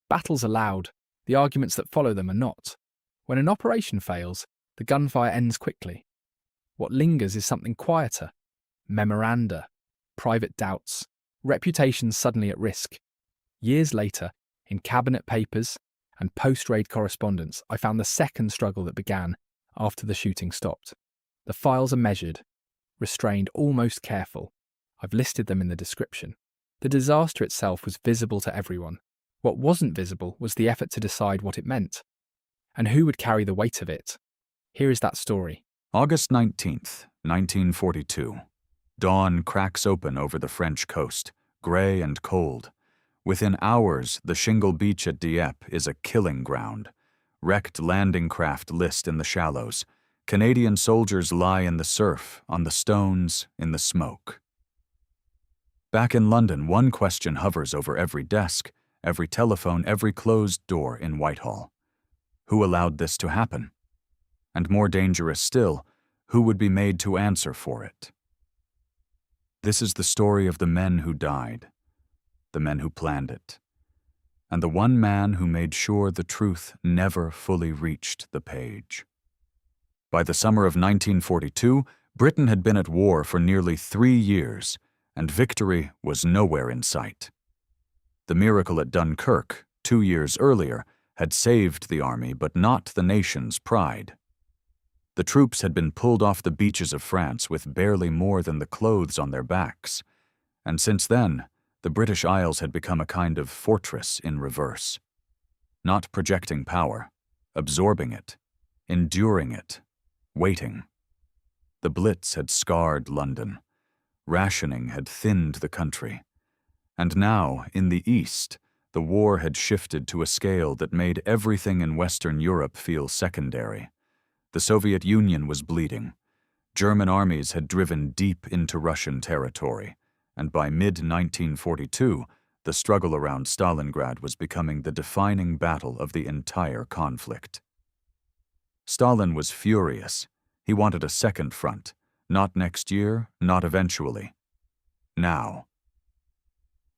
Battles are loud, the arguments that follow them are not. When an operation fails, the gunfire ends quickly. What lingers is something quieter: memoranda, private doubts, reputations suddenly at risk. Years later, in cabinet papers and post-raid correspondence, I found the second struggle that began after the shooting stopped. The files are measured, restrained, almost careful. I've listed them in the description. The disaster itself was visible to everyone. What wasn't visible was the effort to decide what it meant, and who would carry the weight of it. Here is that story. August 19th, 1942. Dawn cracks open over the French coast, grey and cold. Within hours, the shingle beach at Dieppe is a killing ground. Wrecked landing craft list in the shallows. Canadian soldiers lie in the surf, on the stones, in the smoke. Back in London, one question hovers over every desk, every telephone, every closed door in Whitehall. Who allowed this to happen? And more dangerous still, who would be made to answer for it? This is the story of the men who died, the men who planned it, and the one man who made sure the truth never fully reached the page. By the summer of 1942, Britain had been at war for nearly 3 years, and victory was nowhere in sight. The miracle at Dunkirk, 2 years earlier, had saved the army but not the nation's pride. The troops had been pulled off the beaches of France with barely more than the clothes on their backs, and since then, the British Isles had become a kind of fortress in reverse. Not projecting power, absorbing it, enduring it, waiting. The Blitz had scarred London. Rationing had thinned the country. And now, in the East, the war had shifted to a scale that made everything in Western Europe feel secondary. The Soviet Union was bleeding. German armies had driven deep into Russian territory, and by mid-1942, the struggle around Stalingrad was becoming the defining battle of the entire conflict. Stalin was furious. He wanted a second front, not next year, not eventually. Now.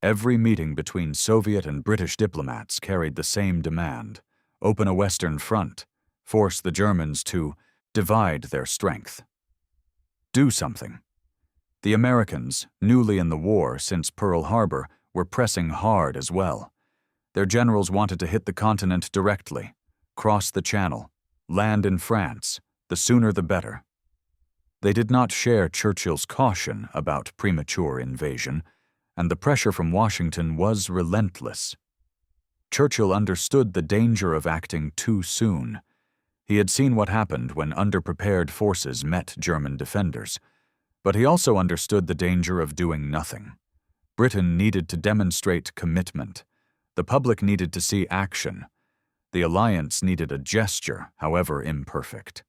Every meeting between Soviet and British diplomats carried the same demand: open a Western front, force the Germans to divide their strength. Do something. The Americans, newly in the war since Pearl Harbor, were pressing hard as well. Their generals wanted to hit the continent directly, cross the Channel, land in France, the sooner the better. They did not share Churchill's caution about premature invasion, and the pressure from Washington was relentless. Churchill understood the danger of acting too soon. He had seen what happened when underprepared forces met German defenders, but he also understood the danger of doing nothing. Britain needed to demonstrate commitment. The public needed to see action. The alliance needed a gesture, however imperfect.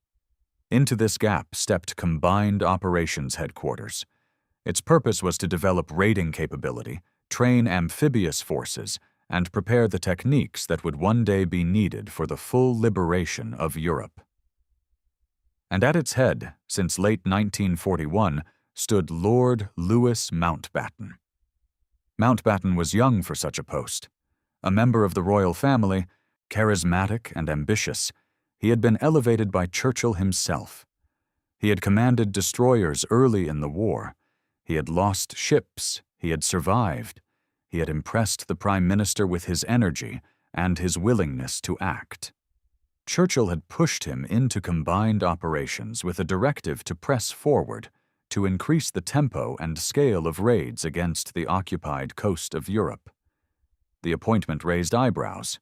Into this gap stepped Combined Operations Headquarters. Its purpose was to develop raiding capability, train amphibious forces, and prepare the techniques that would one day be needed for the full liberation of Europe. And at its head, since late 1941, stood Lord Louis Mountbatten. Mountbatten was young for such a post. A member of the royal family, charismatic and ambitious, he had been elevated by Churchill himself. He had commanded destroyers early in the war. He had lost ships. He had survived. He had impressed the Prime Minister with his energy and his willingness to act. Churchill had pushed him into combined operations with a directive to press forward, to increase the tempo and scale of raids against the occupied coast of Europe. The appointment raised eyebrows.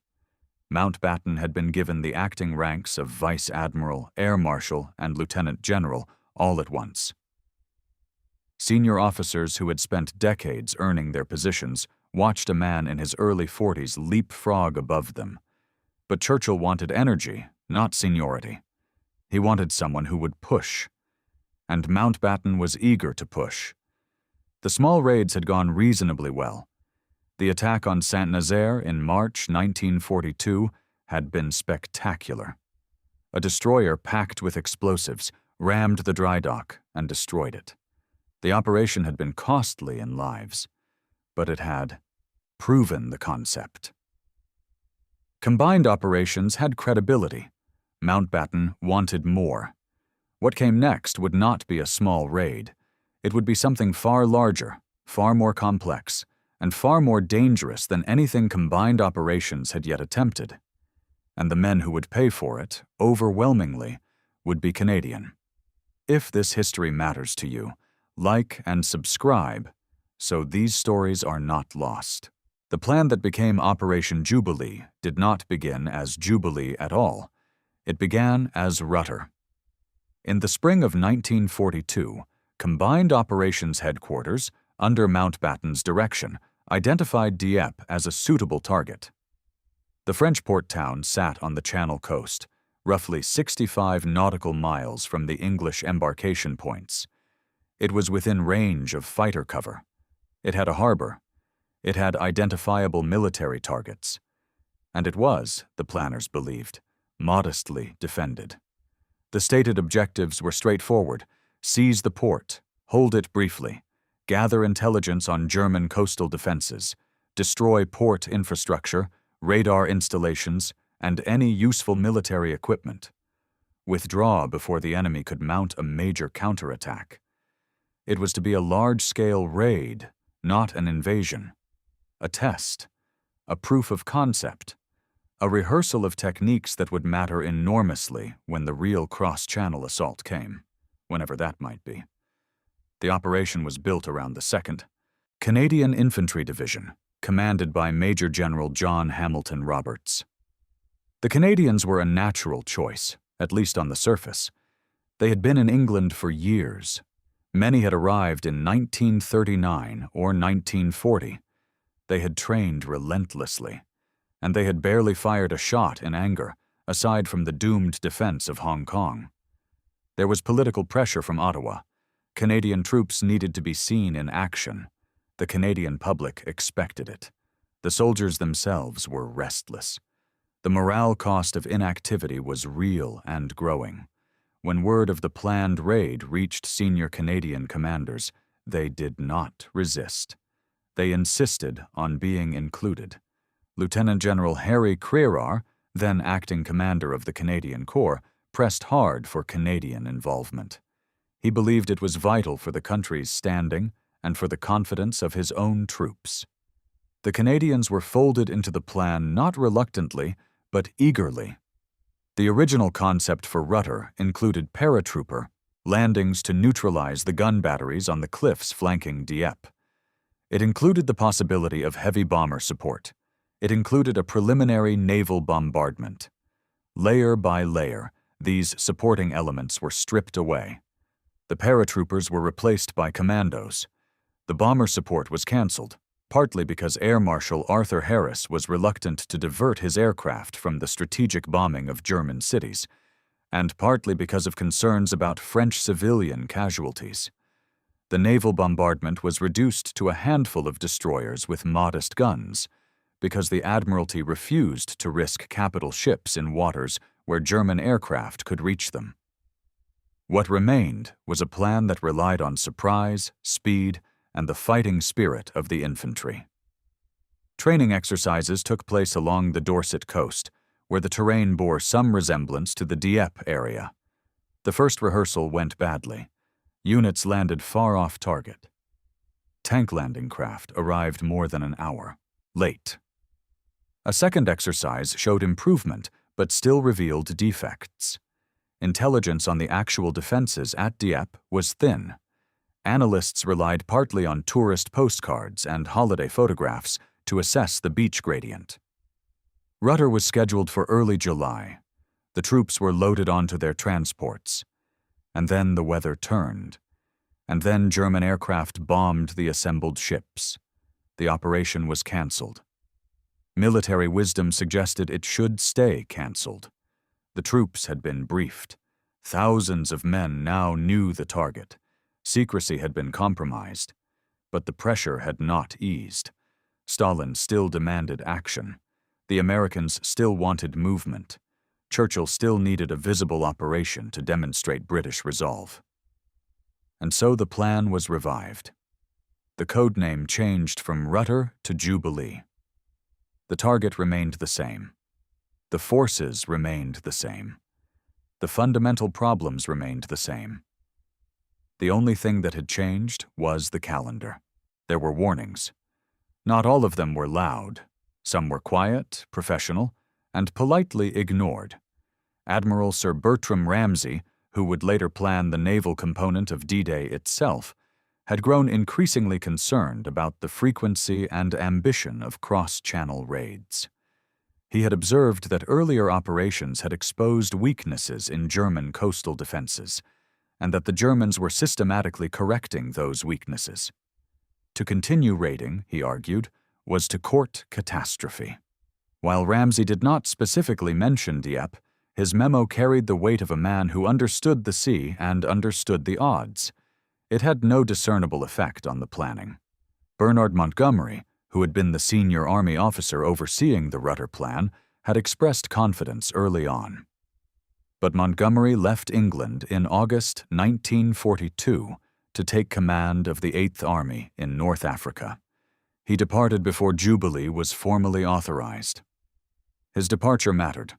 Mountbatten had been given the acting ranks of Vice Admiral, Air Marshal, and Lieutenant General all at once. Senior officers who had spent decades earning their positions watched a man in his early 40s leapfrog above them. But Churchill wanted energy, not seniority. He wanted someone who would push. And Mountbatten was eager to push. The small raids had gone reasonably well. The attack on Saint-Nazaire in March 1942 had been spectacular. A destroyer packed with explosives rammed the dry dock and destroyed it. The operation had been costly in lives, but it had proven the concept. Combined operations had credibility. Mountbatten wanted more. What came next would not be a small raid. It would be something far larger, far more complex, and far more dangerous than anything combined operations had yet attempted. And the men who would pay for it, overwhelmingly, would be Canadian. If this history matters to you, like and subscribe so these stories are not lost. The plan that became Operation Jubilee did not begin as Jubilee at all. It began as Rudder. In the spring of 1942, Combined Operations Headquarters, under Mountbatten's direction, identified Dieppe as a suitable target. The French port town sat on the Channel coast, roughly 65 nautical miles from the English embarkation points. It was within range of fighter cover. It had a harbor. It had identifiable military targets. And it was, the planners believed, modestly defended. The stated objectives were straightforward: seize the port, hold it briefly, gather intelligence on German coastal defenses, destroy port infrastructure, radar installations, and any useful military equipment. Withdraw before the enemy could mount a major counterattack. It was to be a large-scale raid, not an invasion. A test, a proof of concept, a rehearsal of techniques that would matter enormously when the real cross-channel assault came, whenever that might be. The operation was built around the 2nd Canadian Infantry Division, commanded by Major General John Hamilton Roberts. The Canadians were a natural choice, at least on the surface. They had been in England for years. Many had arrived in 1939 or 1940. They had trained relentlessly, and they had barely fired a shot in anger, aside from the doomed defense of Hong Kong. There was political pressure from Ottawa. Canadian troops needed to be seen in action. The Canadian public expected it. The soldiers themselves were restless. The morale cost of inactivity was real and growing. When word of the planned raid reached senior Canadian commanders, they did not resist. They insisted on being included. Lieutenant General Harry Crerar, then acting commander of the Canadian Corps, pressed hard for Canadian involvement. He believed it was vital for the country's standing and for the confidence of his own troops. The Canadians were folded into the plan not reluctantly, but eagerly. The original concept for Rudder included paratrooper landings to neutralize the gun batteries on the cliffs flanking Dieppe. It included the possibility of heavy bomber support. It included a preliminary naval bombardment. Layer by layer, these supporting elements were stripped away. The paratroopers were replaced by commandos. The bomber support was canceled, partly because Air Marshal Arthur Harris was reluctant to divert his aircraft from the strategic bombing of German cities, and partly because of concerns about French civilian casualties. The naval bombardment was reduced to a handful of destroyers with modest guns, because the Admiralty refused to risk capital ships in waters where German aircraft could reach them. What remained was a plan that relied on surprise, speed, and the fighting spirit of the infantry. Training exercises took place along the Dorset coast, where the terrain bore some resemblance to the Dieppe area. The first rehearsal went badly. Units landed far off target. Tank landing craft arrived more than an hour late. A second exercise showed improvement, but still revealed defects. Intelligence on the actual defenses at Dieppe was thin. Analysts relied partly on tourist postcards and holiday photographs to assess the beach gradient. Rudder was scheduled for early July. The troops were loaded onto their transports. And then the weather turned. And then German aircraft bombed the assembled ships. The operation was canceled. Military wisdom suggested it should stay canceled. The troops had been briefed. Thousands of men now knew the target. Secrecy had been compromised. But the pressure had not eased. Stalin still demanded action. The Americans still wanted movement. Churchill still needed a visible operation to demonstrate British resolve. And so the plan was revived. The code name changed from Rudder to Jubilee. The target remained the same: The forces remained the same. The fundamental problems remained the same. The only thing that had changed was the calendar. There were warnings. Not all of them were loud. Some were quiet, professional, and politely ignored. Admiral Sir Bertram Ramsay, who would later plan the naval component of D-Day itself, had grown increasingly concerned about the frequency and ambition of cross-channel raids. He had observed that earlier operations had exposed weaknesses in German coastal defenses, and that the Germans were systematically correcting those weaknesses. To continue raiding, he argued, was to court catastrophe. While Ramsay did not specifically mention Dieppe, his memo carried the weight of a man who understood the sea and understood the odds. It had no discernible effect on the planning. Bernard Montgomery, who had been the senior army officer overseeing the Rudder Plan, had expressed confidence early on. But Montgomery left England in August 1942 to take command of the 8th Army in North Africa. He departed before Jubilee was formally authorized. His departure mattered.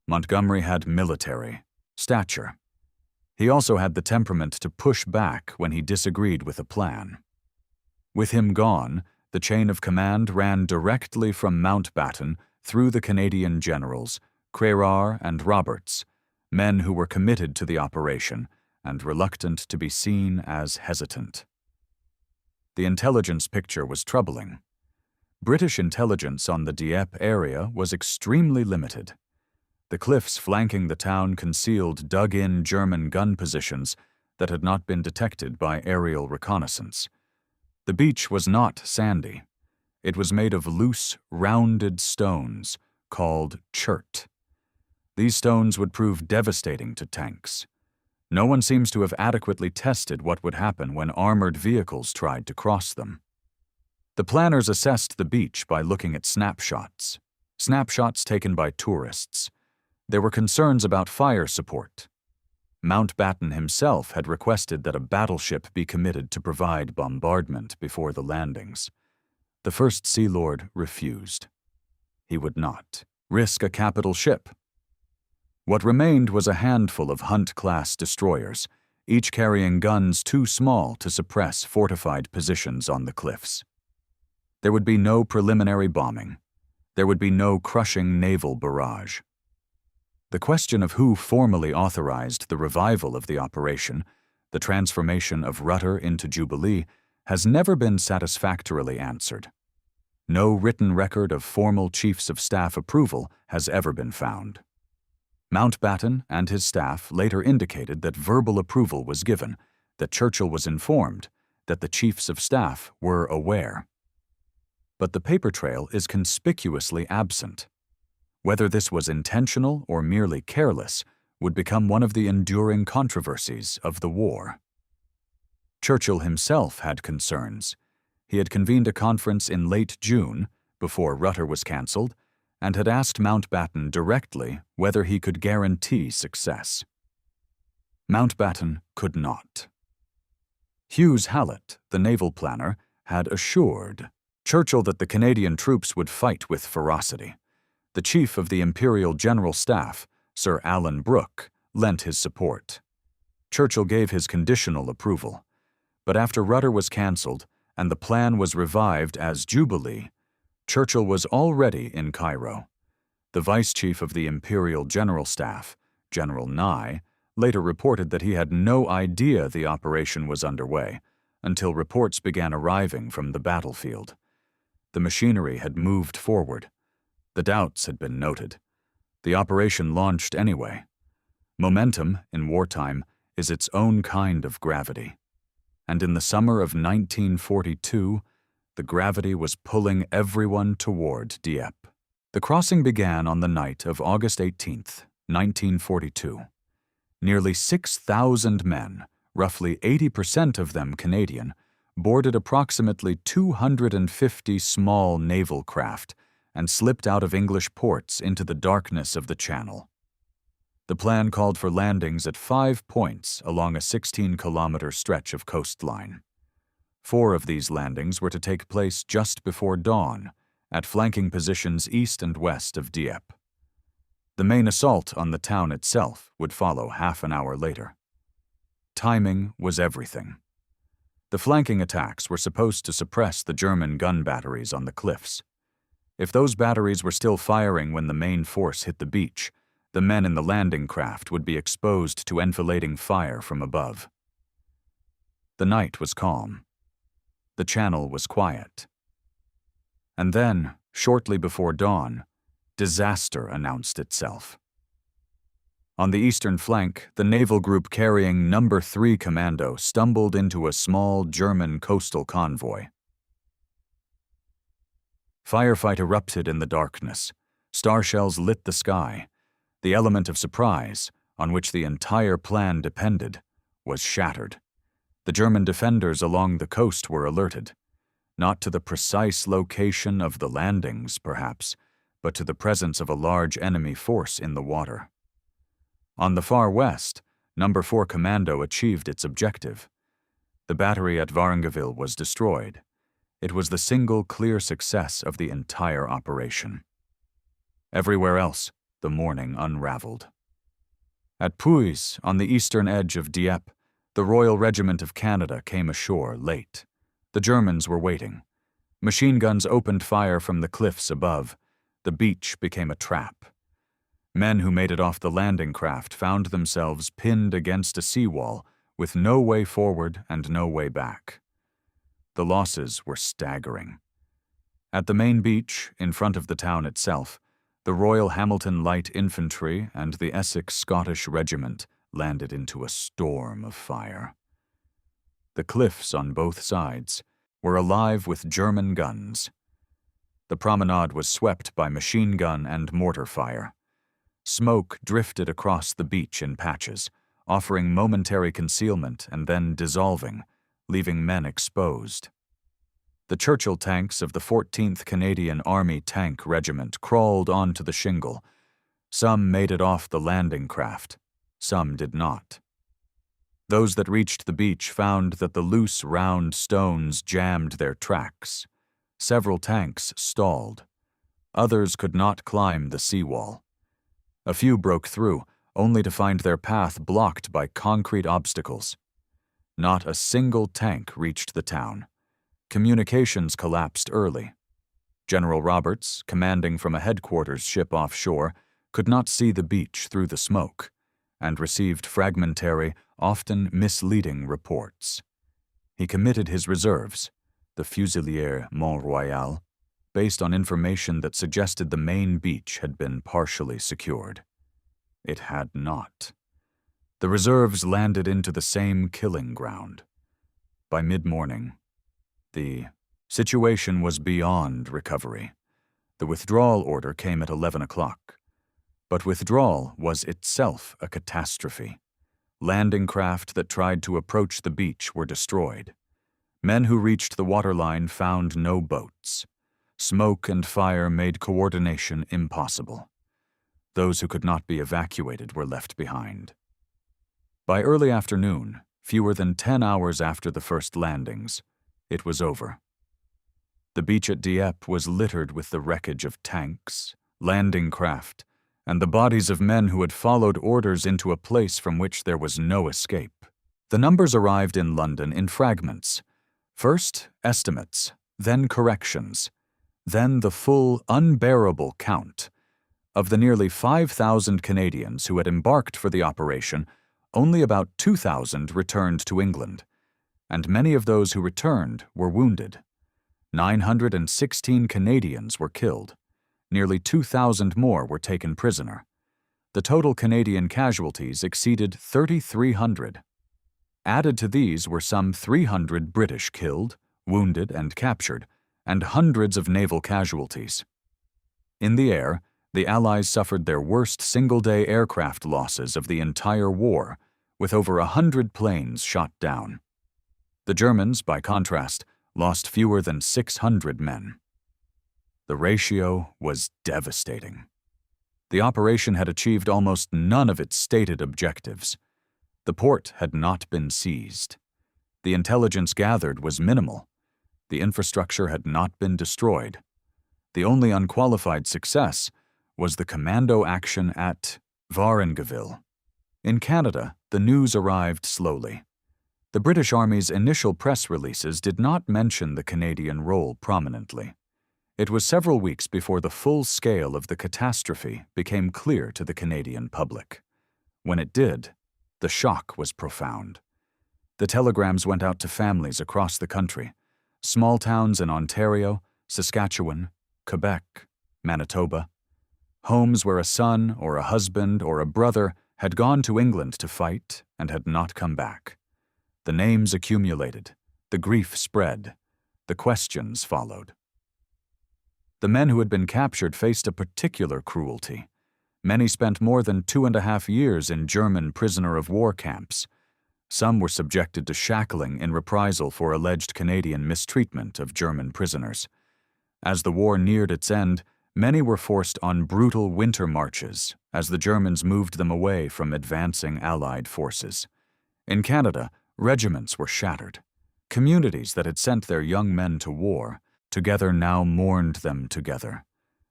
Montgomery had military stature. He also had the temperament to push back when he disagreed with a plan. With him gone, the chain of command ran directly from Mountbatten through the Canadian generals, Crérard and Roberts, men who were committed to the operation and reluctant to be seen as hesitant. The intelligence picture was troubling. British intelligence on the Dieppe area was extremely limited. The cliffs flanking the town concealed dug-in German gun positions that had not been detected by aerial reconnaissance. The beach was not sandy. It was made of loose, rounded stones called chert. These stones would prove devastating to tanks. No one seems to have adequately tested what would happen when armored vehicles tried to cross them. The planners assessed the beach by looking at snapshots taken by tourists. There were concerns about fire support. Mountbatten himself had requested that a battleship be committed to provide bombardment before the landings. The First Sea Lord refused. He would not risk a capital ship. What remained was a handful of Hunt-class destroyers, each carrying guns too small to suppress fortified positions on the cliffs. There would be no preliminary bombing. There would be no crushing naval barrage. The question of who formally authorized the revival of the operation, the transformation of Rudder into Jubilee, has never been satisfactorily answered. No written record of formal Chiefs of Staff approval has ever been found. Mountbatten and his staff later indicated that verbal approval was given, that Churchill was informed, that the Chiefs of Staff were aware. But the paper trail is conspicuously absent. Whether this was intentional or merely careless would become one of the enduring controversies of the war. Churchill himself had concerns. He had convened a conference in late June, before Rudder was cancelled, and had asked Mountbatten directly whether he could guarantee success. Mountbatten could not. Hughes Hallett, the naval planner, had assured Churchill that the Canadian troops would fight with ferocity. The chief of the Imperial General Staff, Sir Alan Brooke, lent his support. Churchill gave his conditional approval. But after Rudder was cancelled and the plan was revived as Jubilee, Churchill was already in Cairo. The vice chief of the Imperial General Staff, General Nye, later reported that he had no idea the operation was underway until reports began arriving from the battlefield. The machinery had moved forward. The doubts had been noted. The operation launched anyway. Momentum, in wartime, is its own kind of gravity. And in the summer of 1942, the gravity was pulling everyone toward Dieppe. The crossing began on the night of August 18, 1942. Nearly 6,000 men, roughly 80% of them Canadian, boarded approximately 250 small naval craft and slipped out of English ports into the darkness of the Channel. The plan called for landings at 5 points along a 16-kilometer stretch of coastline. 4 of these landings were to take place just before dawn, at flanking positions east and west of Dieppe. The main assault on the town itself would follow half an hour later. Timing was everything. The flanking attacks were supposed to suppress the German gun batteries on the cliffs. If those batteries were still firing when the main force hit the beach, the men in the landing craft would be exposed to enfilading fire from above. The night was calm. The channel was quiet. And then, shortly before dawn, disaster announced itself. On the eastern flank, the naval group carrying No. 3 Commando stumbled into a small German coastal convoy. Firefight erupted in the darkness. Star shells lit the sky. The element of surprise, on which the entire plan depended, was shattered. The German defenders along the coast were alerted, not to the precise location of the landings, perhaps, but to the presence of a large enemy force in the water. On the far west, No. 4 Commando achieved its objective. The battery at Varangeville was destroyed. It was the single clear success of the entire operation. Everywhere else, the morning unraveled. At Puys, on the eastern edge of Dieppe, the Royal Regiment of Canada came ashore late. The Germans were waiting. Machine guns opened fire from the cliffs above. The beach became a trap. Men who made it off the landing craft found themselves pinned against a seawall with no way forward and no way back. The losses were staggering. At the main beach, in front of the town itself, the Royal Hamilton Light Infantry and the Essex Scottish Regiment landed into a storm of fire. The cliffs on both sides were alive with German guns. The promenade was swept by machine gun and mortar fire. Smoke drifted across the beach in patches, offering momentary concealment and then dissolving, leaving men exposed. The Churchill tanks of the 14th Canadian Army Tank Regiment crawled onto the shingle. Some made it off the landing craft. Some did not. Those that reached the beach found that the loose, round stones jammed their tracks. Several tanks stalled. Others could not climb the seawall. A few broke through, only to find their path blocked by concrete obstacles. Not a single tank reached the town. Communications collapsed early. General Roberts, commanding from a headquarters ship offshore, could not see the beach through the smoke, and received fragmentary, often misleading reports. He committed his reserves, the Fusilier Mont-Royal, based on information that suggested the main beach had been partially secured. It had not. The reserves landed into the same killing ground. By mid-morning, the situation was beyond recovery. The withdrawal order came at 11 o'clock. But withdrawal was itself a catastrophe. Landing craft that tried to approach the beach were destroyed. Men who reached the waterline found no boats. Smoke and fire made coordination impossible. Those who could not be evacuated were left behind. By early afternoon, fewer than 10 hours after the first landings, it was over. The beach at Dieppe was littered with the wreckage of tanks, landing craft, and the bodies of men who had followed orders into a place from which there was no escape. The numbers arrived in London in fragments. First, estimates, then corrections, then the full, unbearable count. Of the nearly 5,000 Canadians who had embarked for the operation, only about 2,000 returned to England, and many of those who returned were wounded. 916 Canadians were killed. Nearly 2,000 more were taken prisoner. The total Canadian casualties exceeded 3,300. Added to these were some 300 British killed, wounded, and captured, and hundreds of naval casualties. In the air, the Allies suffered their worst single-day aircraft losses of the entire war, with over 100 planes shot down. The Germans, by contrast, lost fewer than 600 men. The ratio was devastating. The operation had achieved almost none of its stated objectives. The port had not been seized. The intelligence gathered was minimal. The infrastructure had not been destroyed. The only unqualified success was the commando action at Varengeville. In Canada, the news arrived slowly. The British Army's initial press releases did not mention the Canadian role prominently. It was several weeks before the full scale of the catastrophe became clear to the Canadian public. When it did, the shock was profound. The telegrams went out to families across the country, small towns in Ontario, Saskatchewan, Quebec, Manitoba, homes where a son or a husband or a brother had gone to England to fight and had not come back. The names accumulated, the grief spread, the questions followed. The men who had been captured faced a particular cruelty. Many spent more than 2.5 years in German prisoner-of-war camps. Some were subjected to shackling in reprisal for alleged Canadian mistreatment of German prisoners. As the war neared its end, many were forced on brutal winter marches as the Germans moved them away from advancing Allied forces. In Canada, regiments were shattered. Communities that had sent their young men to war together now mourned them together.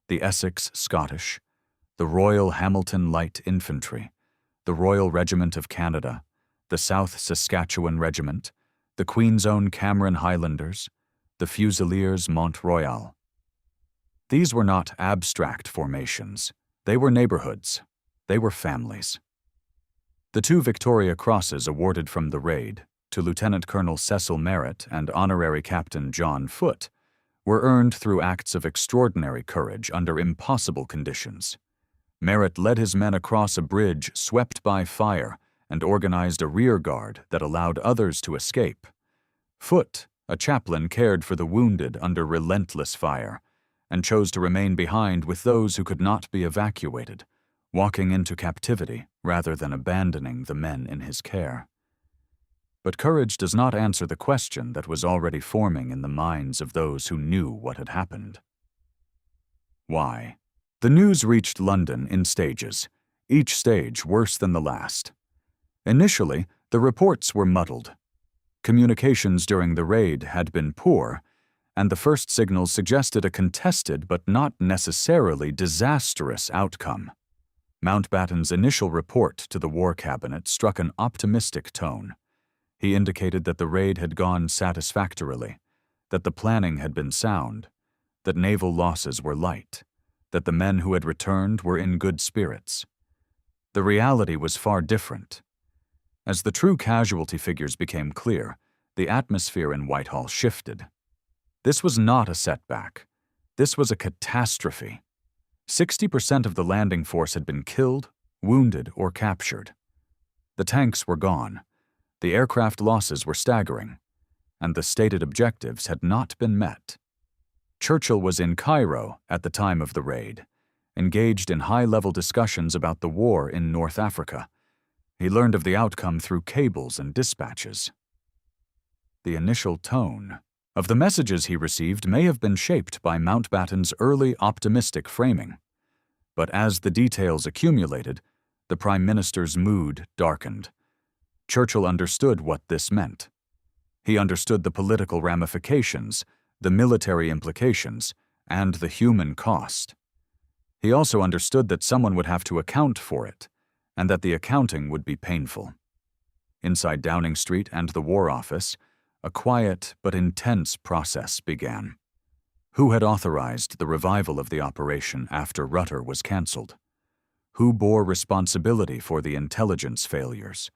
The Essex Scottish, the Royal Hamilton Light Infantry, the Royal Regiment of Canada, the South Saskatchewan Regiment, the Queen's Own Cameron Highlanders, the Fusiliers Mont Royal. These were not abstract formations. They were neighborhoods. They were families. The 2 Victoria Crosses awarded from the raid to Lieutenant Colonel Cecil Merritt and Honorary Captain John Foote were earned through acts of extraordinary courage under impossible conditions. Merritt led his men across a bridge swept by fire and organized a rear guard that allowed others to escape. Foote, a chaplain, cared for the wounded under relentless fire and chose to remain behind with those who could not be evacuated, walking into captivity rather than abandoning the men in his care. But courage does not answer the question that was already forming in the minds of those who knew what had happened. Why? The news reached London in stages, each stage worse than the last. Initially, the reports were muddled. Communications during the raid had been poor, and the first signals suggested a contested but not necessarily disastrous outcome. Mountbatten's initial report to the War Cabinet struck an optimistic tone. He indicated that the raid had gone satisfactorily, that the planning had been sound, that naval losses were light, that the men who had returned were in good spirits. The reality was far different. As the true casualty figures became clear, the atmosphere in Whitehall shifted. This was not a setback. This was a catastrophe. 60% of the landing force had been killed, wounded, or captured. The tanks were gone. The aircraft losses were staggering, and the stated objectives had not been met. Churchill was in Cairo at the time of the raid, engaged in high-level discussions about the war in North Africa. He learned of the outcome through cables and dispatches. The initial tone of the messages he received may have been shaped by Mountbatten's early optimistic framing, but as the details accumulated, the Prime Minister's mood darkened. Churchill understood what this meant. He understood the political ramifications, the military implications, and the human cost. He also understood that someone would have to account for it, and that the accounting would be painful. Inside Downing Street and the War Office, a quiet but intense process began. Who had authorized the revival of the operation after Rutter was cancelled? Who bore responsibility for the intelligence failures?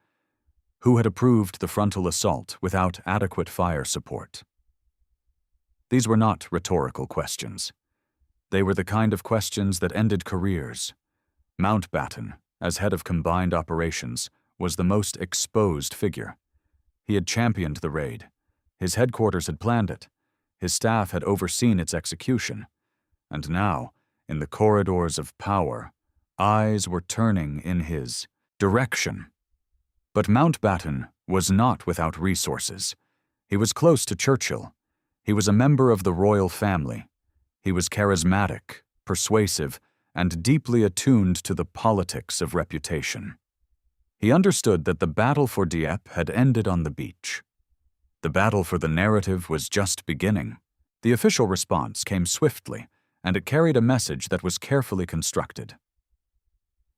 Who had approved the frontal assault without adequate fire support? These were not rhetorical questions. They were the kind of questions that ended careers. Mountbatten, as head of combined operations, was the most exposed figure. He had championed the raid. His headquarters had planned it. His staff had overseen its execution. And now, in the corridors of power, eyes were turning in his direction. But Mountbatten was not without resources. He was close to Churchill. He was a member of the royal family. He was charismatic, persuasive, and deeply attuned to the politics of reputation. He understood that the battle for Dieppe had ended on the beach. The battle for the narrative was just beginning. The official response came swiftly, and it carried a message that was carefully constructed.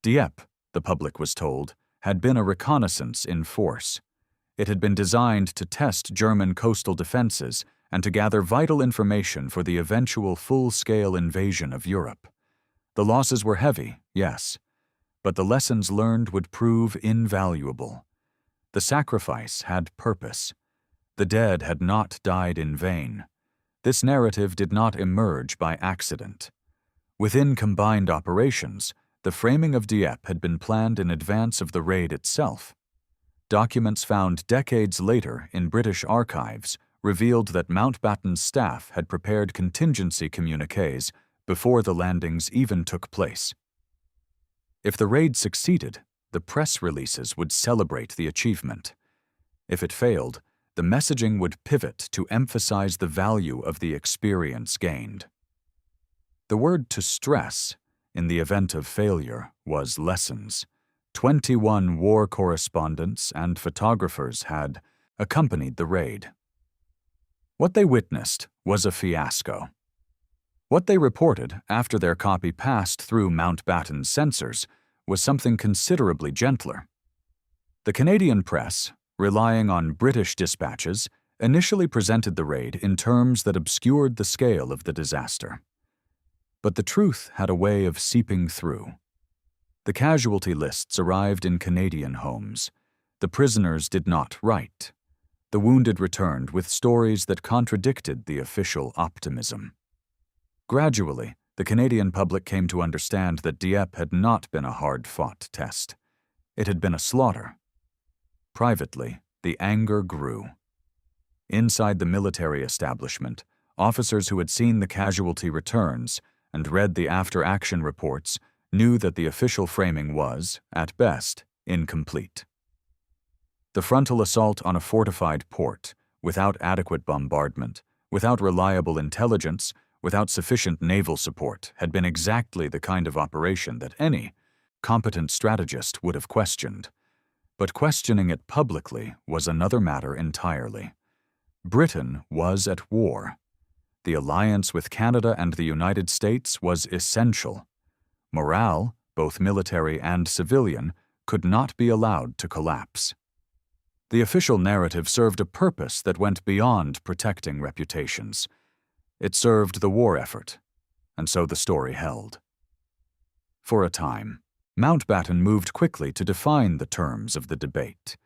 Dieppe, the public was told, had been a reconnaissance in force. It had been designed to test German coastal defenses and to gather vital information for the eventual full-scale invasion of Europe. The losses were heavy, yes, but the lessons learned would prove invaluable. The sacrifice had purpose. The dead had not died in vain. This narrative did not emerge by accident. Within combined operations, the framing of Dieppe had been planned in advance of the raid itself. Documents found decades later in British archives revealed that Mountbatten's staff had prepared contingency communiques before the landings even took place. If the raid succeeded, the press releases would celebrate the achievement. If it failed, the messaging would pivot to emphasize the value of the experience gained. The word to stress, in the event of failure, was lessons. 21 war correspondents and photographers had accompanied the raid. What they witnessed was a fiasco. What they reported after their copy passed through Mountbatten's censors was something considerably gentler. The Canadian press, relying on British dispatches, initially presented the raid in terms that obscured the scale of the disaster. But the truth had a way of seeping through. The casualty lists arrived in Canadian homes. The prisoners did not write. The wounded returned with stories that contradicted the official optimism. Gradually, the Canadian public came to understand that Dieppe had not been a hard-fought test. It had been a slaughter. Privately, the anger grew. Inside the military establishment, officers who had seen the casualty returns and read the after-action reports knew that the official framing was, at best, incomplete. The frontal assault on a fortified port, without adequate bombardment, without reliable intelligence, without sufficient naval support, had been exactly the kind of operation that any competent strategist would have questioned. But questioning it publicly was another matter entirely. Britain was at war. The alliance with Canada and the United States was essential. Morale, both military and civilian, could not be allowed to collapse. The official narrative served a purpose that went beyond protecting reputations. It served the war effort, and so the story held. For a time, Mountbatten moved quickly to define the terms of the debate.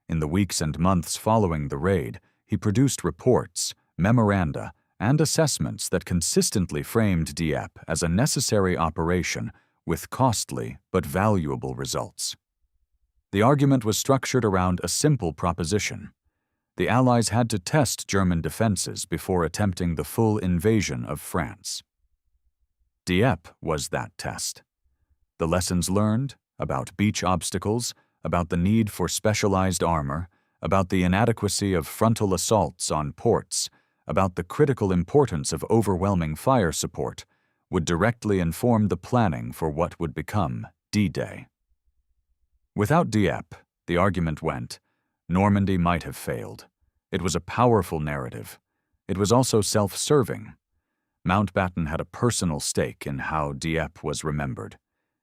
In the weeks and months following the raid, he produced reports, memoranda, and assessments that consistently framed Dieppe as a necessary operation with costly but valuable results. The argument was structured around a simple proposition. The Allies had to test German defenses before attempting the full invasion of France. Dieppe was that test. The lessons learned about beach obstacles, about the need for specialized armor, about the inadequacy of frontal assaults on ports, about the critical importance of overwhelming fire support, would directly inform the planning for what would become D-Day. Without Dieppe, the argument went, Normandy might have failed. It was a powerful narrative. It was also self-serving. Mountbatten had a personal stake in how Dieppe was remembered.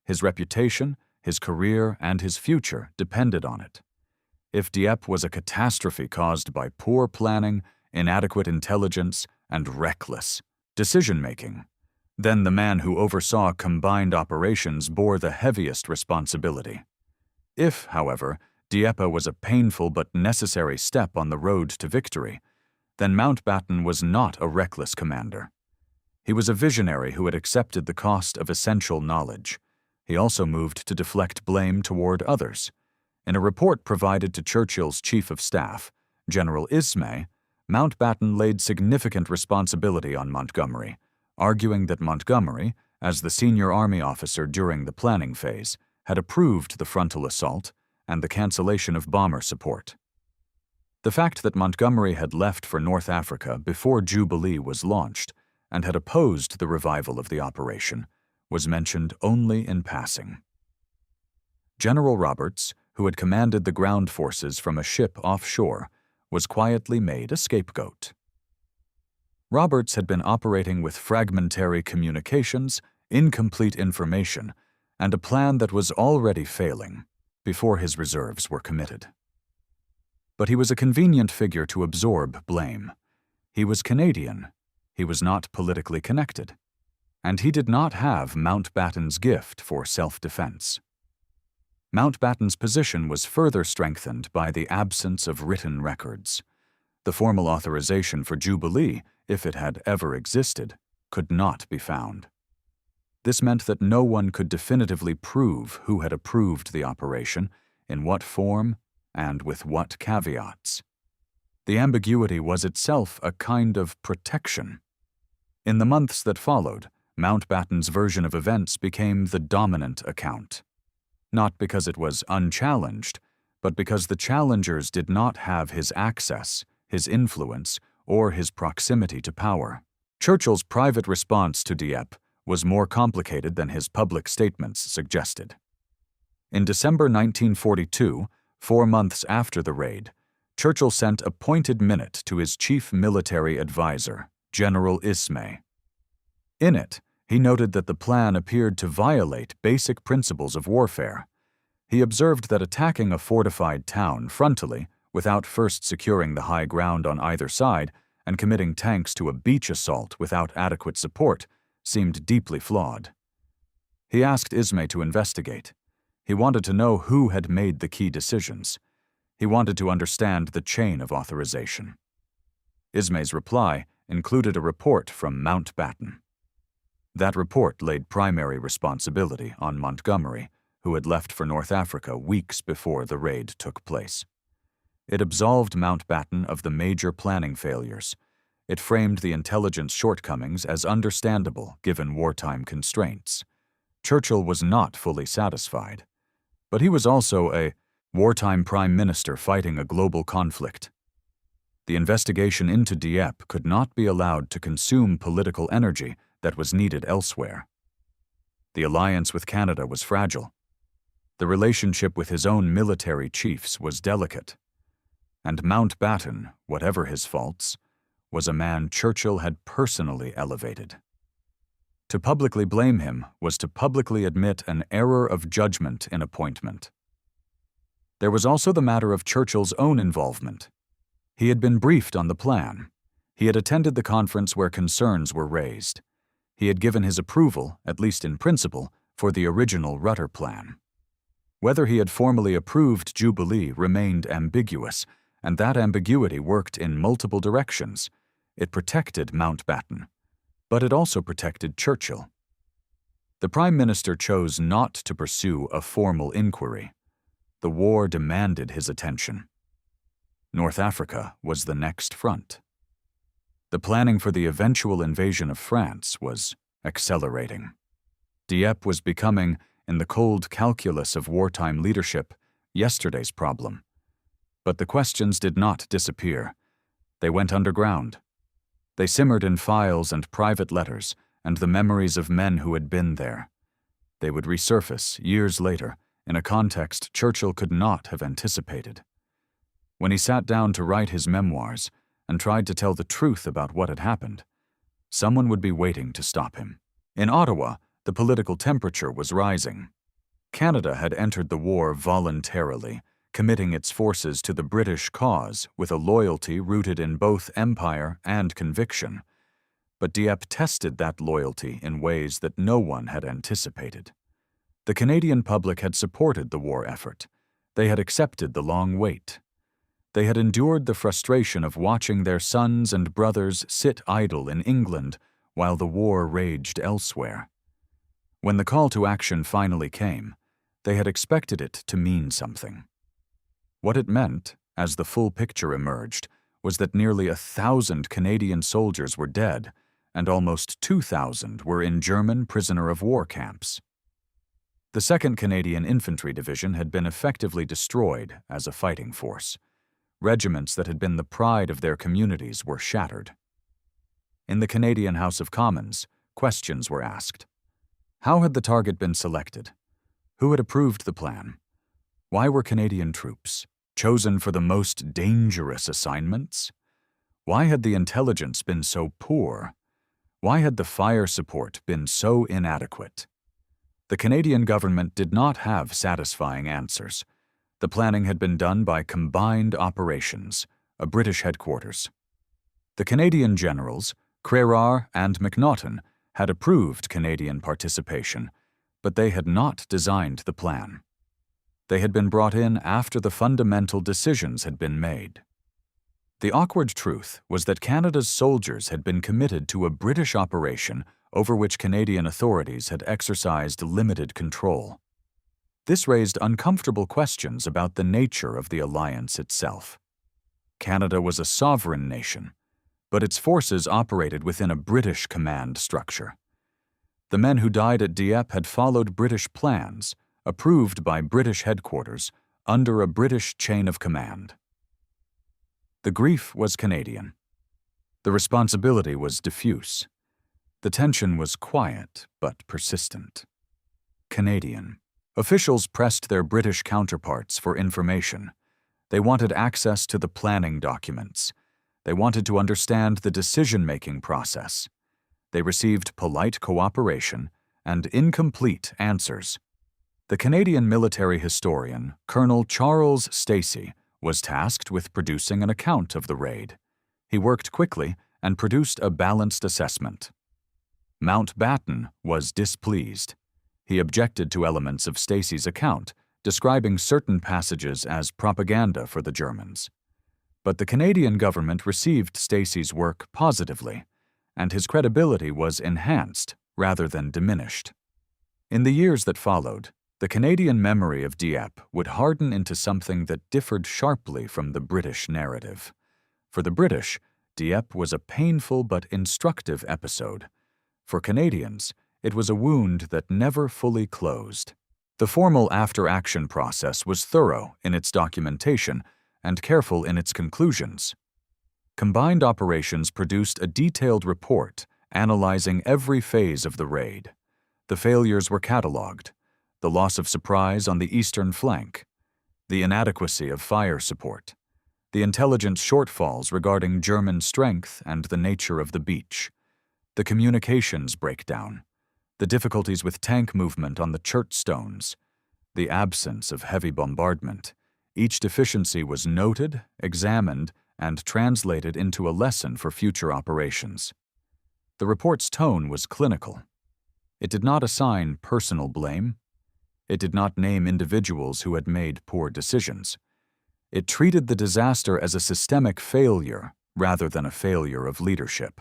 His reputation, his career, and his future depended on it. If Dieppe was a catastrophe caused by poor planning, inadequate intelligence, and reckless decision-making, then the man who oversaw combined operations bore the heaviest responsibility. If, however, Dieppe was a painful but necessary step on the road to victory, then Mountbatten was not a reckless commander. He was a visionary who had accepted the cost of essential knowledge. He also moved to deflect blame toward others. In a report provided to Churchill's chief of staff, General Ismay, Mountbatten laid significant responsibility on Montgomery, arguing that Montgomery, as the senior army officer during the planning phase, had approved the frontal assault and the cancellation of bomber support. The fact that Montgomery had left for North Africa before Jubilee was launched and had opposed the revival of the operation was mentioned only in passing. General Roberts, who had commanded the ground forces from a ship offshore, was quietly made a scapegoat. Roberts had been operating with fragmentary communications, incomplete information, and a plan that was already failing before his reserves were committed. But he was a convenient figure to absorb blame. He was Canadian. He was not politically connected. And he did not have Mountbatten's gift for self-defense. Mountbatten's position was further strengthened by the absence of written records. The formal authorization for Jubilee, if it had ever existed, could not be found. This meant that no one could definitively prove who had approved the operation, in what form, and with what caveats. The ambiguity was itself a kind of protection. In the months that followed, Mountbatten's version of events became the dominant account. Not because it was unchallenged, but because the challengers did not have his access, his influence, or his proximity to power. Churchill's private response to Dieppe was more complicated than his public statements suggested. In December 1942, 4 months after the raid, Churchill sent a pointed minute to his chief military advisor, General Ismay. In it, he noted that the plan appeared to violate basic principles of warfare. He observed that attacking a fortified town frontally, without first securing the high ground on either side, and committing tanks to a beach assault without adequate support, seemed deeply flawed. He asked Ismay to investigate. He wanted to know who had made the key decisions. He wanted to understand the chain of authorization. Ismay's reply included a report from Mountbatten. That report laid primary responsibility on Montgomery, who had left for North Africa weeks before the raid took place. It absolved Mountbatten of the major planning failures. It framed the intelligence shortcomings as understandable given wartime constraints. Churchill was not fully satisfied. But he was also a wartime prime minister fighting a global conflict. The investigation into Dieppe could not be allowed to consume political energy that was needed elsewhere. The alliance with Canada was fragile. The relationship with his own military chiefs was delicate. And Mountbatten, whatever his faults, was a man Churchill had personally elevated. To publicly blame him was to publicly admit an error of judgment in appointment. There was also the matter of Churchill's own involvement. He had been briefed on the plan. He had attended the conference where concerns were raised. He had given his approval, at least in principle, for the original Rutter plan. Whether he had formally approved Jubilee remained ambiguous, and that ambiguity worked in multiple directions. It protected Mountbatten, but it also protected Churchill. The Prime Minister chose not to pursue a formal inquiry. The war demanded his attention. North Africa was the next front. The planning for the eventual invasion of France was accelerating. Dieppe was becoming, in the cold calculus of wartime leadership, yesterday's problem. But the questions did not disappear. They went underground. They simmered in files and private letters and the memories of men who had been there. They would resurface years later in a context Churchill could not have anticipated. When he sat down to write his memoirs and tried to tell the truth about what had happened, someone would be waiting to stop him. In Ottawa, the political temperature was rising. Canada had entered the war voluntarily, committing its forces to the British cause with a loyalty rooted in both empire and conviction. But Dieppe tested that loyalty in ways that no one had anticipated. The Canadian public had supported the war effort. They had accepted the long wait. They had endured the frustration of watching their sons and brothers sit idle in England while the war raged elsewhere. When the call to action finally came, they had expected it to mean something. What it meant, as the full picture emerged, was that nearly 1,000 Canadian soldiers were dead, and almost 2,000 were in German prisoner-of-war camps. The 2nd Canadian Infantry Division had been effectively destroyed as a fighting force. Regiments that had been the pride of their communities were shattered. In the Canadian House of Commons, questions were asked. How had the target been selected? Who had approved the plan? Why were Canadian troops chosen for the most dangerous assignments? Why had the intelligence been so poor? Why had the fire support been so inadequate? The Canadian government did not have satisfying answers. The planning had been done by Combined Operations, a British headquarters. The Canadian generals, Crerard and MacNaughton, had approved Canadian participation, but they had not designed the plan. They had been brought in after the fundamental decisions had been made. The awkward truth was that Canada's soldiers had been committed to a British operation over which Canadian authorities had exercised limited control. This raised uncomfortable questions about the nature of the alliance itself. Canada was a sovereign nation, but its forces operated within a British command structure. The men who died at Dieppe had followed British plans, approved by British headquarters, under a British chain of command. The grief was Canadian. The responsibility was diffuse. The tension was quiet but persistent. Canadian. Officials pressed their British counterparts for information. They wanted access to the planning documents. They wanted to understand the decision-making process. They received polite cooperation and incomplete answers. The Canadian military historian, Colonel Charles Stacey, was tasked with producing an account of the raid. He worked quickly and produced a balanced assessment. Mountbatten was displeased. He objected to elements of Stacey's account, describing certain passages as propaganda for the Germans. But the Canadian government received Stacey's work positively, and his credibility was enhanced rather than diminished. In the years that followed, the Canadian memory of Dieppe would harden into something that differed sharply from the British narrative. For the British, Dieppe was a painful but instructive episode. For Canadians, it was a wound that never fully closed. The formal after-action process was thorough in its documentation and careful in its conclusions. Combined Operations produced a detailed report analyzing every phase of the raid. The failures were catalogued: the loss of surprise on the eastern flank, the inadequacy of fire support, the intelligence shortfalls regarding German strength and the nature of the beach, the communications breakdown, the difficulties with tank movement on the church stones, the absence of heavy bombardment. Each deficiency was noted, examined, and translated into a lesson for future operations. The report's tone was clinical. It did not assign personal blame. It did not name individuals who had made poor decisions. It treated the disaster as a systemic failure rather than a failure of leadership.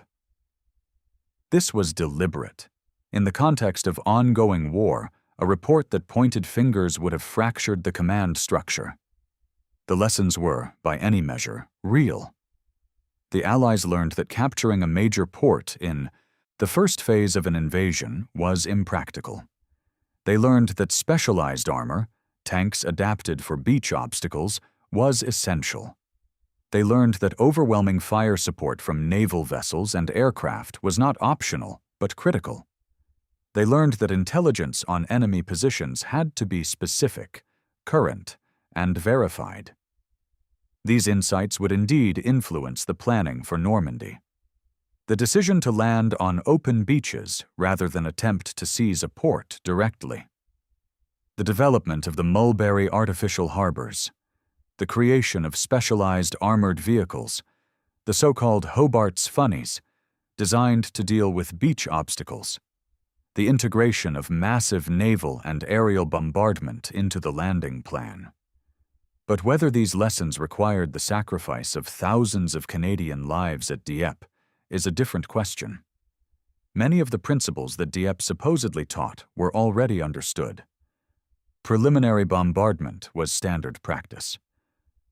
This was deliberate. In the context of ongoing war, a report that pointed fingers would have fractured the command structure. The lessons were, by any measure, real. The Allies learned that capturing a major port in the first phase of an invasion was impractical. They learned that specialized armor, tanks adapted for beach obstacles, was essential. They learned that overwhelming fire support from naval vessels and aircraft was not optional, but critical. They learned that intelligence on enemy positions had to be specific, current, and verified. These insights would indeed influence the planning for Normandy. The decision to land on open beaches rather than attempt to seize a port directly. The development of the Mulberry artificial harbors. The creation of specialized armored vehicles, the so-called Hobart's funnies, designed to deal with beach obstacles. The integration of massive naval and aerial bombardment into the landing plan. But whether these lessons required the sacrifice of thousands of Canadian lives at Dieppe is a different question. Many of the principles that Dieppe supposedly taught were already understood. Preliminary bombardment was standard practice.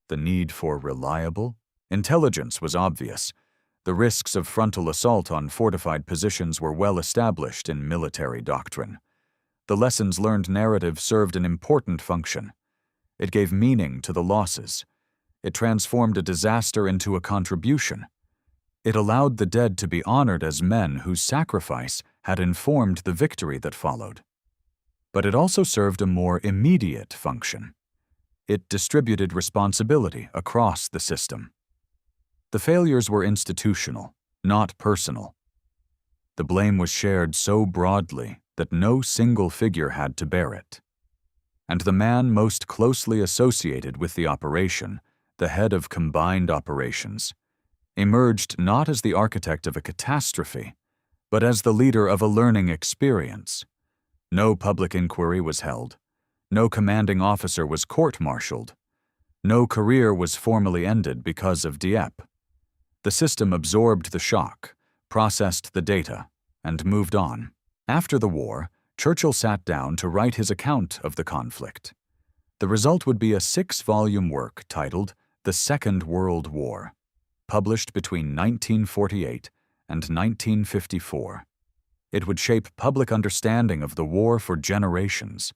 The need for reliable intelligence was obvious. The risks of frontal assault on fortified positions were well established in military doctrine. The lessons learned narrative served an important function. It gave meaning to the losses. It transformed a disaster into a contribution. It allowed the dead to be honored as men whose sacrifice had informed the victory that followed. But it also served a more immediate function. It distributed responsibility across the system. The failures were institutional, not personal. The blame was shared so broadly that no single figure had to bear it. And the man most closely associated with the operation, the head of combined operations, emerged not as the architect of a catastrophe, but as the leader of a learning experience. No public inquiry was held. No commanding officer was court-martialed. No career was formally ended because of Dieppe. The system absorbed the shock, processed the data, and moved on. After the war, Churchill sat down to write his account of the conflict. The result would be a 6-volume work titled The Second World War, published between 1948 and 1954. It would shape public understanding of the war for generations.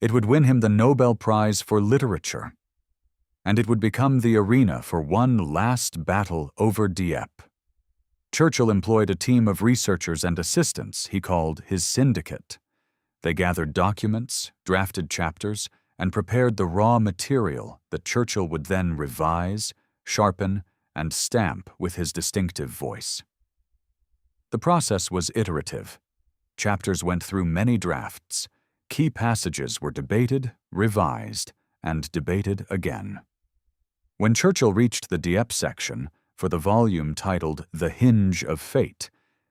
It would win him the Nobel Prize for Literature. And it would become the arena for one last battle over Dieppe. Churchill employed a team of researchers and assistants he called his syndicate. They gathered documents, drafted chapters, and prepared the raw material that Churchill would then revise, sharpen, and stamp with his distinctive voice. The process was iterative. Chapters went through many drafts. Key passages were debated, revised, and debated again. When Churchill reached the Dieppe section, for the volume titled The Hinge of Fate,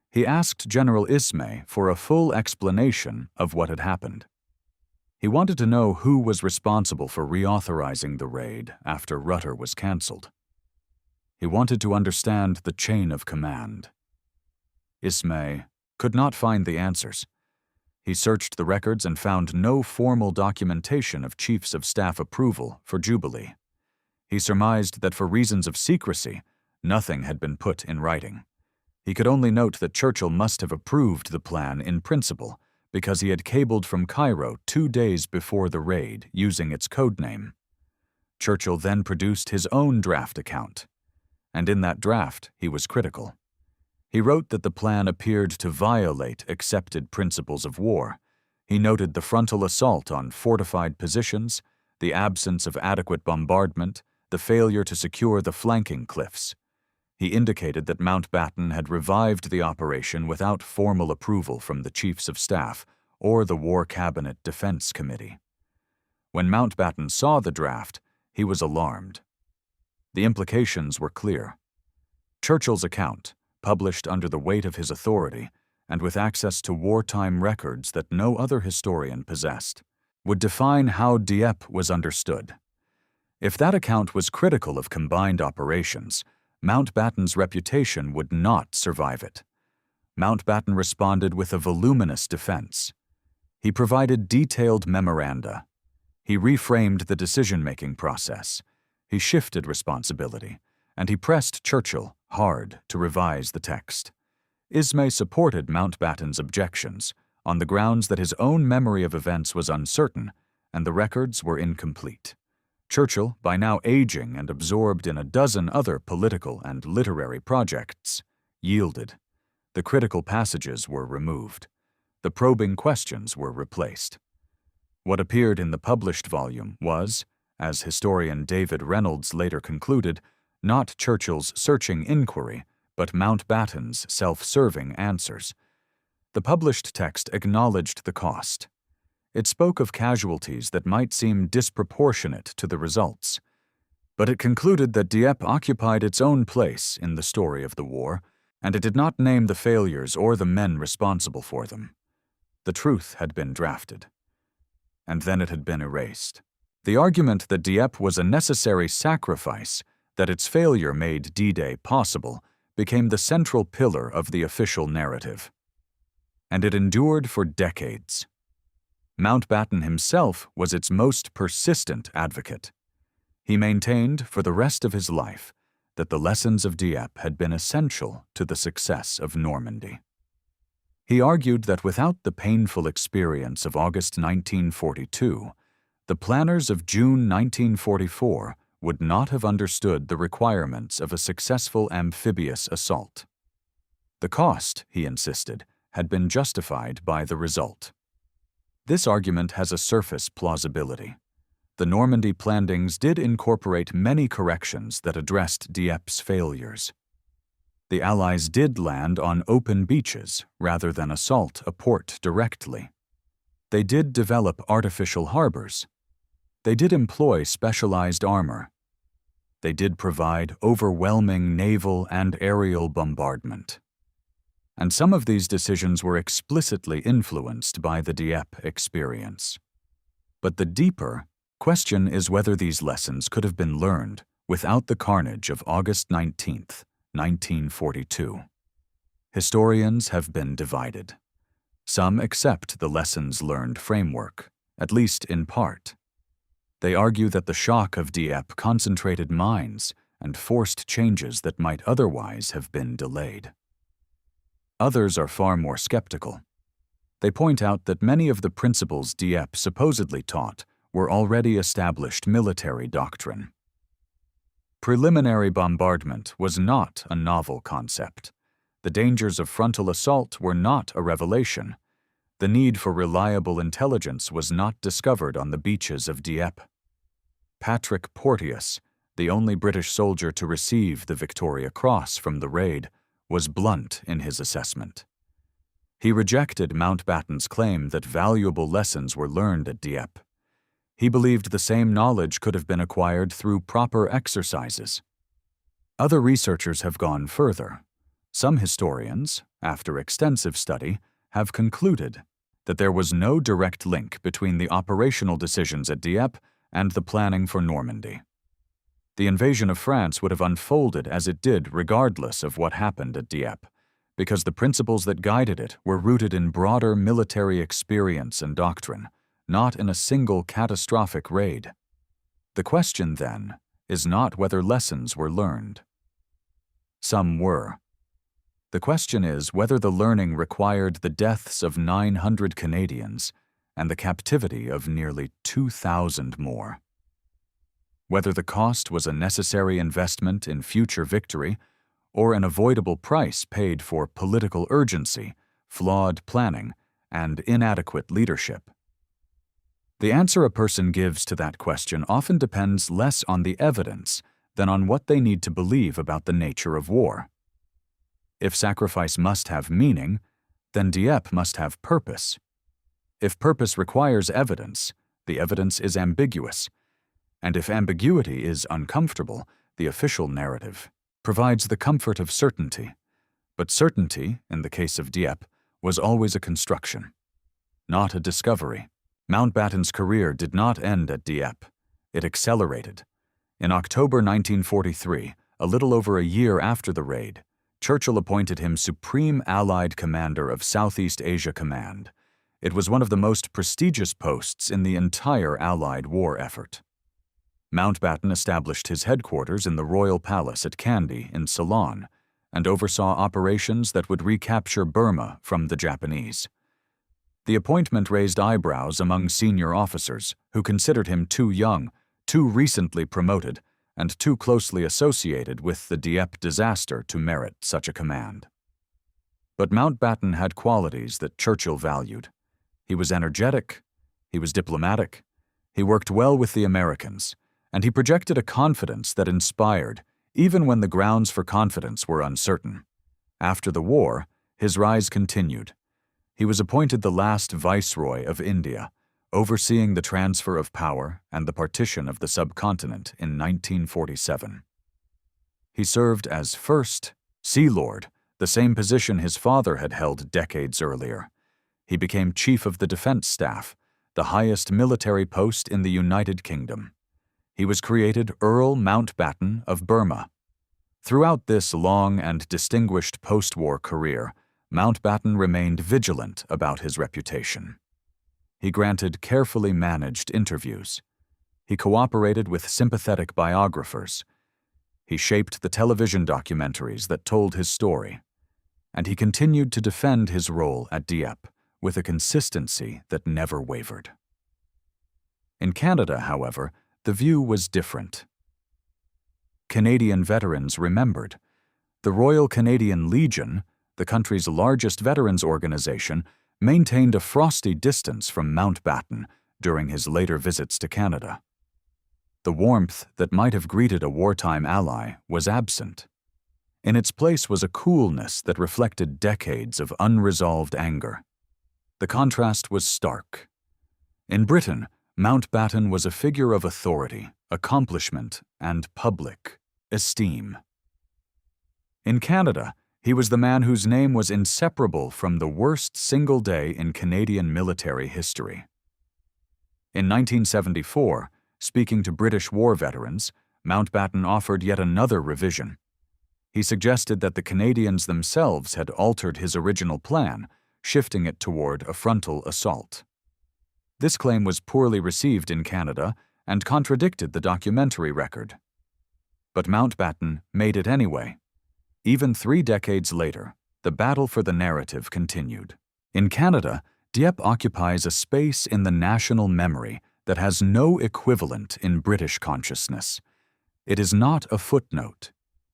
he asked General Ismay for a full explanation of what had happened. He wanted to know who was responsible for reauthorizing the raid after Rutter was cancelled. He wanted to understand the chain of command. Ismay could not find the answers. He searched the records and found no formal documentation of Chiefs of Staff approval for Jubilee. He surmised that for reasons of secrecy, nothing had been put in writing. He could only note that Churchill must have approved the plan in principle because he had cabled from Cairo 2 days before the raid using its code name. Churchill then produced his own draft account, and in that draft he was critical. He wrote that the plan appeared to violate accepted principles of war. He noted the frontal assault on fortified positions, the absence of adequate bombardment, the failure to secure the flanking cliffs. He indicated that Mountbatten had revived the operation without formal approval from the Chiefs of Staff or the War Cabinet Defense Committee. When Mountbatten saw the draft, he was alarmed. The implications were clear. Churchill's account, published under the weight of his authority and with access to wartime records that no other historian possessed, would define how Dieppe was understood. If that account was critical of combined operations, Mountbatten's reputation would not survive it. Mountbatten responded with a voluminous defense. He provided detailed memoranda. He reframed the decision-making process. He shifted responsibility, and he pressed Churchill hard to revise the text. Ismay supported Mountbatten's objections on the grounds that his own memory of events was uncertain and the records were incomplete. Churchill, by now aging and absorbed in a dozen other political and literary projects, yielded. The critical passages were removed. The probing questions were replaced. What appeared in the published volume was, as historian David Reynolds later concluded, not Churchill's searching inquiry, but Mountbatten's self-serving answers. The published text acknowledged the cost. It spoke of casualties that might seem disproportionate to the results. But it concluded that Dieppe occupied its own place in the story of the war, and it did not name the failures or the men responsible for them. The truth had been drafted, and then it had been erased. The argument that Dieppe was a necessary sacrifice, that its failure made D-Day possible, became the central pillar of the official narrative. And it endured for decades. Mountbatten himself was its most persistent advocate. He maintained for the rest of his life that the lessons of Dieppe had been essential to the success of Normandy. He argued that without the painful experience of August 1942, the planners of June 1944 would not have understood the requirements of a successful amphibious assault. The cost, he insisted, had been justified by the result. This argument has a surface plausibility. The Normandy landings did incorporate many corrections that addressed Dieppe's failures. The Allies did land on open beaches rather than assault a port directly. They did develop artificial harbors. They did employ specialized armor. They did provide overwhelming naval and aerial bombardment. And some of these decisions were explicitly influenced by the Dieppe experience. But the deeper question is whether these lessons could have been learned without the carnage of August 19, 1942. Historians have been divided. Some accept the lessons learned framework, at least in part. They argue that the shock of Dieppe concentrated minds and forced changes that might otherwise have been delayed. Others are far more skeptical. They point out that many of the principles Dieppe supposedly taught were already established military doctrine. Preliminary bombardment was not a novel concept. The dangers of frontal assault were not a revelation. The need for reliable intelligence was not discovered on the beaches of Dieppe. Patrick Porteous, the only British soldier to receive the Victoria Cross from the raid, was blunt in his assessment. He rejected Mountbatten's claim that valuable lessons were learned at Dieppe. He believed the same knowledge could have been acquired through proper exercises. Other researchers have gone further. Some historians, after extensive study, have concluded that there was no direct link between the operational decisions at Dieppe and the planning for Normandy. The invasion of France would have unfolded as it did regardless of what happened at Dieppe, because the principles that guided it were rooted in broader military experience and doctrine, not in a single catastrophic raid. The question, then, is not whether lessons were learned. Some were. The question is whether the learning required the deaths of 900 Canadians and the captivity of nearly 2,000 more. Whether the cost was a necessary investment in future victory or an avoidable price paid for political urgency, flawed planning, and inadequate leadership. The answer a person gives to that question often depends less on the evidence than on what they need to believe about the nature of war. If sacrifice must have meaning, then Dieppe must have purpose. If purpose requires evidence, the evidence is ambiguous. And if ambiguity is uncomfortable, the official narrative provides the comfort of certainty. But certainty, in the case of Dieppe, was always a construction, not a discovery. Mountbatten's career did not end at Dieppe. It accelerated. In October 1943, a little over a year after the raid, Churchill appointed him Supreme Allied Commander of Southeast Asia Command. It was one of the most prestigious posts in the entire Allied war effort. Mountbatten established his headquarters in the Royal Palace at Kandy in Ceylon and oversaw operations that would recapture Burma from the Japanese. The appointment raised eyebrows among senior officers who considered him too young, too recently promoted, and too closely associated with the Dieppe disaster to merit such a command. But Mountbatten had qualities that Churchill valued. He was energetic, he was diplomatic, he worked well with the Americans, and he projected a confidence that inspired, even when the grounds for confidence were uncertain. After the war, his rise continued. He was appointed the last Viceroy of India, overseeing the transfer of power and the partition of the subcontinent in 1947. He served as First Sea Lord, the same position his father had held decades earlier. He became Chief of the Defense Staff, the highest military post in the United Kingdom. He was created Earl Mountbatten of Burma. Throughout this long and distinguished post-war career, Mountbatten remained vigilant about his reputation. He granted carefully managed interviews. He cooperated with sympathetic biographers. He shaped the television documentaries that told his story. And he continued to defend his role at Dieppe with a consistency that never wavered. In Canada, however, the view was different. Canadian veterans remembered. The Royal Canadian Legion, the country's largest veterans organization, maintained a frosty distance from Mountbatten during his later visits to Canada. The warmth that might have greeted a wartime ally was absent. In its place was a coolness that reflected decades of unresolved anger. The contrast was stark. In Britain, Mountbatten was a figure of authority, accomplishment, and public esteem. In Canada, he was the man whose name was inseparable from the worst single day in Canadian military history. In 1974, speaking to British war veterans, Mountbatten offered yet another revision. He suggested that the Canadians themselves had altered his original plan, shifting it toward a frontal assault. This claim was poorly received in Canada and contradicted the documentary record. But Mountbatten made it anyway. Even 3 decades later, the battle for the narrative continued. In Canada, Dieppe occupies a space in the national memory that has no equivalent in British consciousness. It is not a footnote.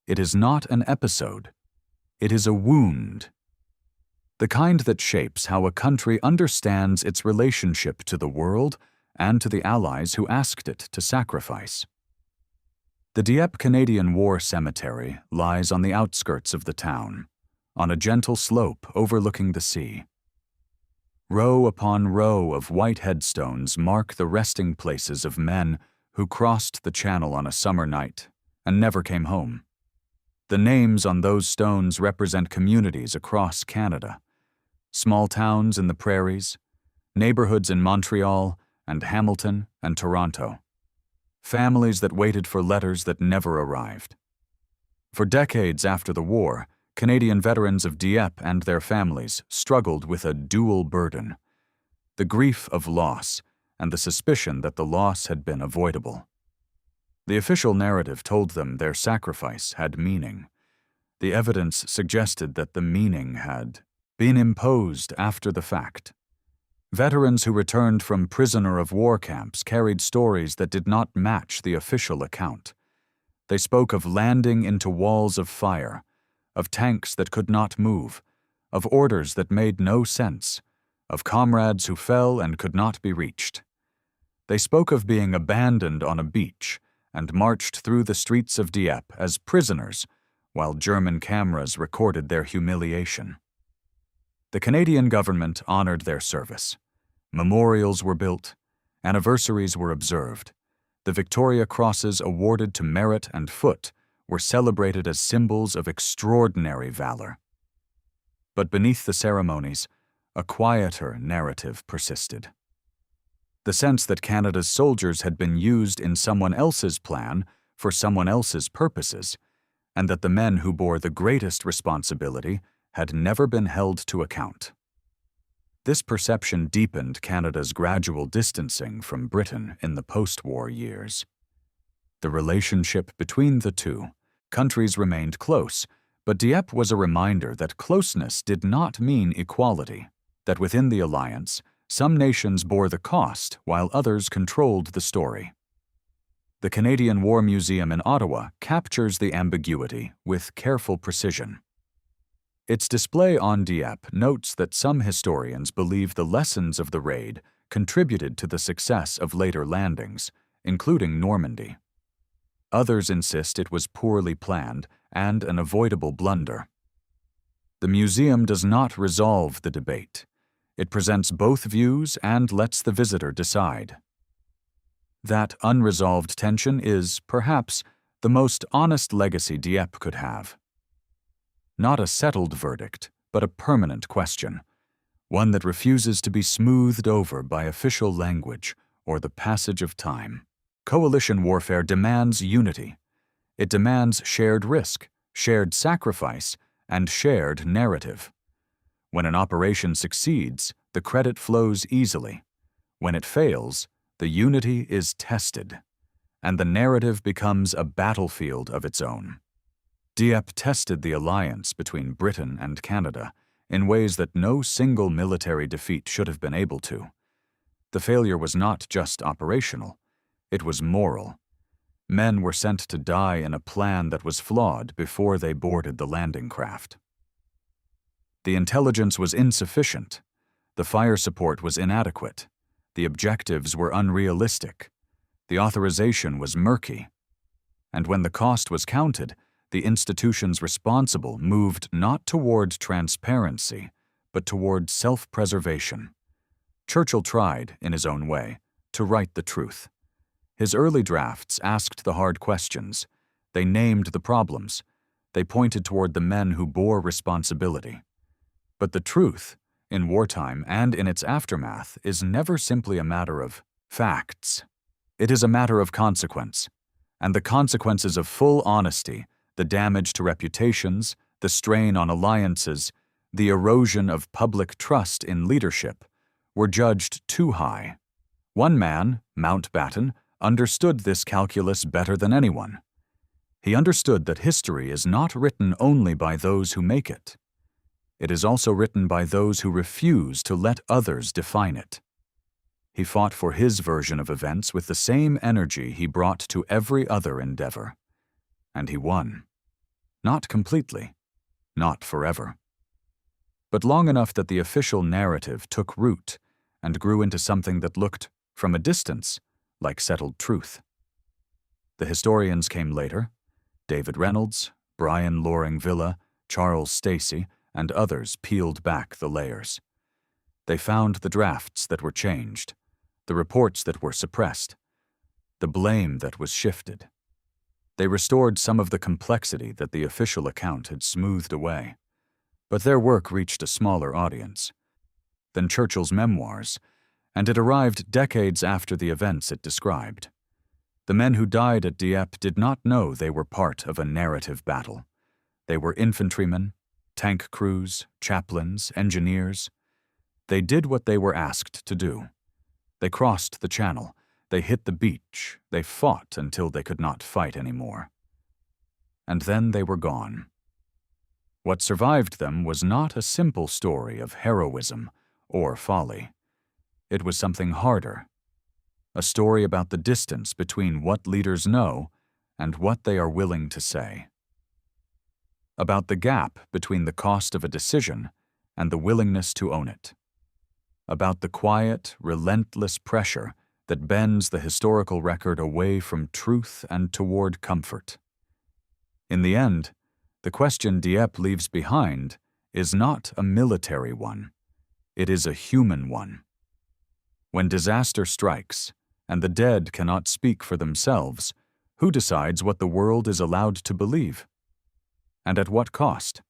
It is not an episode. It is a wound. The kind that shapes how a country understands its relationship to the world and to the allies who asked it to sacrifice. The Dieppe Canadian War Cemetery lies on the outskirts of the town, on a gentle slope overlooking the sea. Row upon row of white headstones mark the resting places of men who crossed the channel on a summer night and never came home. The names on those stones represent communities across Canada, small towns in the prairies, neighborhoods in Montreal and Hamilton and Toronto, families that waited for letters that never arrived. For decades after the war, Canadian veterans of Dieppe and their families struggled with a dual burden: the grief of loss and the suspicion that the loss had been avoidable. The official narrative told them their sacrifice had meaning. The evidence suggested that the meaning had been imposed after the fact. Veterans who returned from prisoner of war camps carried stories that did not match the official account. They spoke of landing into walls of fire, of tanks that could not move, of orders that made no sense, of comrades who fell and could not be reached. They spoke of being abandoned on a beach and marched through the streets of Dieppe as prisoners while German cameras recorded their humiliation. The Canadian government honored their service. Memorials were built, anniversaries were observed. The Victoria Crosses awarded to merit and foot were celebrated as symbols of extraordinary valor. But beneath the ceremonies, a quieter narrative persisted. The sense that Canada's soldiers had been used in someone else's plan for someone else's purposes, and that the men who bore the greatest responsibility had never been held to account. This perception deepened Canada's gradual distancing from Britain in the post-war years. The relationship between the two countries remained close, but Dieppe was a reminder that closeness did not mean equality, that within the alliance, some nations bore the cost while others controlled the story. The Canadian War Museum in Ottawa captures the ambiguity with careful precision. Its display on Dieppe notes that some historians believe the lessons of the raid contributed to the success of later landings, including Normandy. Others insist it was poorly planned and an avoidable blunder. The museum does not resolve the debate. It presents both views and lets the visitor decide. That unresolved tension is, perhaps, the most honest legacy Dieppe could have. Not a settled verdict, but a permanent question, one that refuses to be smoothed over by official language or the passage of time. Coalition warfare demands unity. It demands shared risk, shared sacrifice, and shared narrative. When an operation succeeds, the credit flows easily. When it fails, the unity is tested, and the narrative becomes a battlefield of its own. Dieppe tested the alliance between Britain and Canada in ways that no single military defeat should have been able to. The failure was not just operational, it was moral. Men were sent to die in a plan that was flawed before they boarded the landing craft. The intelligence was insufficient. The fire support was inadequate. The objectives were unrealistic. The authorization was murky. And when the cost was counted, the institutions responsible moved not toward transparency, but toward self-preservation. Churchill tried, in his own way, to write the truth. His early drafts asked the hard questions. They named the problems. They pointed toward the men who bore responsibility. But the truth, in wartime and in its aftermath, is never simply a matter of facts. It is a matter of consequence. And the consequences of full honesty, the damage to reputations, the strain on alliances, the erosion of public trust in leadership, were judged too high. One man, Mountbatten, understood this calculus better than anyone. He understood that history is not written only by those who make it. It is also written by those who refuse to let others define it. He fought for his version of events with the same energy he brought to every other endeavor. And he won. Not completely, not forever. But long enough that the official narrative took root and grew into something that looked, from a distance, like settled truth. The historians came later: David Reynolds, Brian Loring Villa, Charles Stacey, and others peeled back the layers. They found the drafts that were changed, the reports that were suppressed, the blame that was shifted. They restored some of the complexity that the official account had smoothed away. But their work reached a smaller audience than Churchill's memoirs, and it arrived decades after the events it described. The men who died at Dieppe did not know they were part of a narrative battle. They were infantrymen, tank crews, chaplains, engineers. They did what they were asked to do. They crossed the channel, they hit the beach, they fought until they could not fight anymore. And then they were gone. What survived them was not a simple story of heroism or folly. It was something harder. A story about the distance between what leaders know and what they are willing to say. About the gap between the cost of a decision and the willingness to own it. About the quiet, relentless pressure that bends the historical record away from truth and toward comfort. In the end, the question Dieppe leaves behind is not a military one. It is a human one. When disaster strikes, and the dead cannot speak for themselves, who decides what the world is allowed to believe? And at what cost?